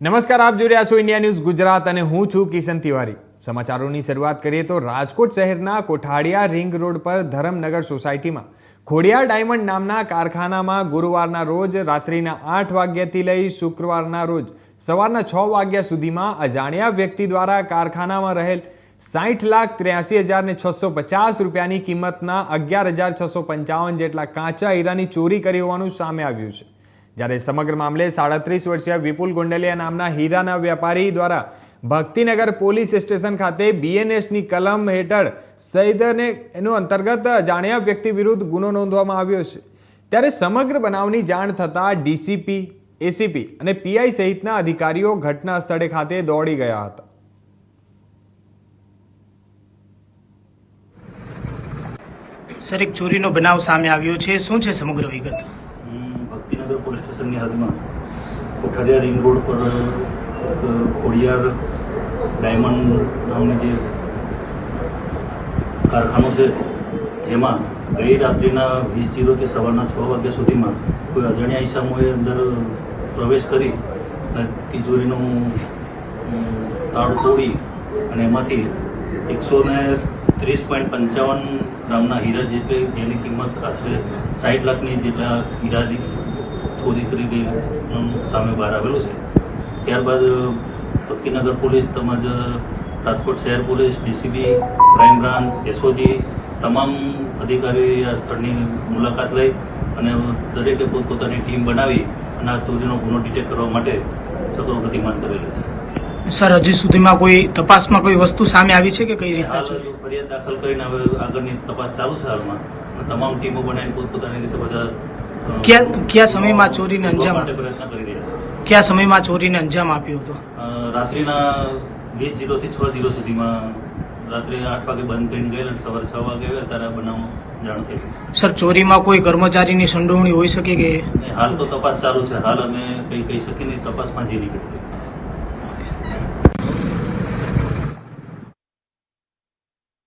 નમસ્કાર, આપ જોઈ રહ્યા છો ઇન્ડિયા ન્યૂઝ ગુજરાત અને હું છું કિશન તિવારી। સમાચારોની શરૂઆત કરીએ તો રાજકોટ શહેરના કોઠાડિયા રિંગ રોડ પર ધરમનગર સોસાયટીમાં ખોડિયાર ડાયમંડ નામના કારખાનામાં ગુરુવારના રોજ રાત્રિના 8 વાગ્યાથી લઈ શુક્રવારના રોજ સવારના 6 વાગ્યા સુધીમાં અજાણ્યા વ્યક્તિ દ્વારા કારખાનામાં રહેલ 60,83,650 રૂપિયાની કિંમતના 11,655 જેટલા કાચા હીરાની ચોરી કરી હોવાનું સામે આવ્યું છે। જ્યારે સમગ્ર મામલે 37 વર્ષીય વિપુલ ગોંડલિયા નામના હીરાના વેપારી દ્વારા ભક્તિનગર પોલીસ સ્ટેશન ખાતે બીએનએસની કલમ હેઠળ સહિતને એનો અંતર્ગત અજાણ્યા વ્યક્તિ વિરુદ્ધ ગુનો નોંધવામાં આવ્યો છે। ત્યારે સમગ્ર બનાવની જાણ થતાં ડીસીપી, એસીપી અને પીઆઈ સહિતના અધિકારીઓ ઘટના સ્થળે ખાતે દોડી ગયા હતા। સર, એક ચોરીનો બનાવ સામે આવ્યો છે, શું છે સમગ્ર વિગત? ભક્તિનગર પોલીસ સ્ટેશનની હદમાં કોઠારિયા રિંગ રોડ પર ખોડિયાર ડાયમંડ નામની જે કારખાનું છે, જેમાં ગઈ રાત્રિના 20:00 થી સવારના 6 વાગ્યા સુધીમાં કોઈ અજાણ્યા ઈસમોએ અંદર પ્રવેશ કરી અને તિજોરીનું તાળું તોડી અને એમાંથી 130.55 ગ્રામના હીરા જેની કિંમત આશરે 60 લાખની જેટલા હીરાની ચોરી કરી ગયેલું સામે બહાર આવેલું છે। ત્યારબાદ ભક્તિનગર પોલીસ તેમજ રાજકોટ શહેર police, DCB, crime branch, SOG તમામ અધિકારીઓ આ સ્થળની મુલાકાત લઈ અને દરેકે પોતપોતાની ટીમ બનાવી અને આ ચોરીનો ગુનો ડિટેક્ટ કરવા માટે ચક્રો ગતિમાન કરેલા છે। સર, હજી સુધીમાં કોઈ તપાસમાં કોઈ વસ્તુ સામે આવી છે કે કઈ રીતના છે? ફરિયાદ દાખલ કરીને હવે આગળની તપાસ ચાલુ છે હાલમાં। તમામ ટીમો બનાવીને પોતપોતાની રીતે બધા કયા સમયમાં ચોરીને અંજામ પ્રયત્ન કરી રહ્યા છે। કયા સમયમાં ચોરીને અંજામ આપ્યો હતો? રાત્રિના 20:00 થી 6:00 સુધીમાં રાત્રે 8 વાગે બંધ કરીને ગયેલા અને સવારે 6 વાગે આવ્યા ત્યારે આ બનાવ જાણ થઈ। સર, ચોરીમાં કોઈ કર્મચારીની સંડોવણી હોઈ શકે કે? હાલ તો તપાસ ચાલુ છે, હાલ અમે કંઈ કહી શકીએ નહીં, તપાસમાં જે નીકળી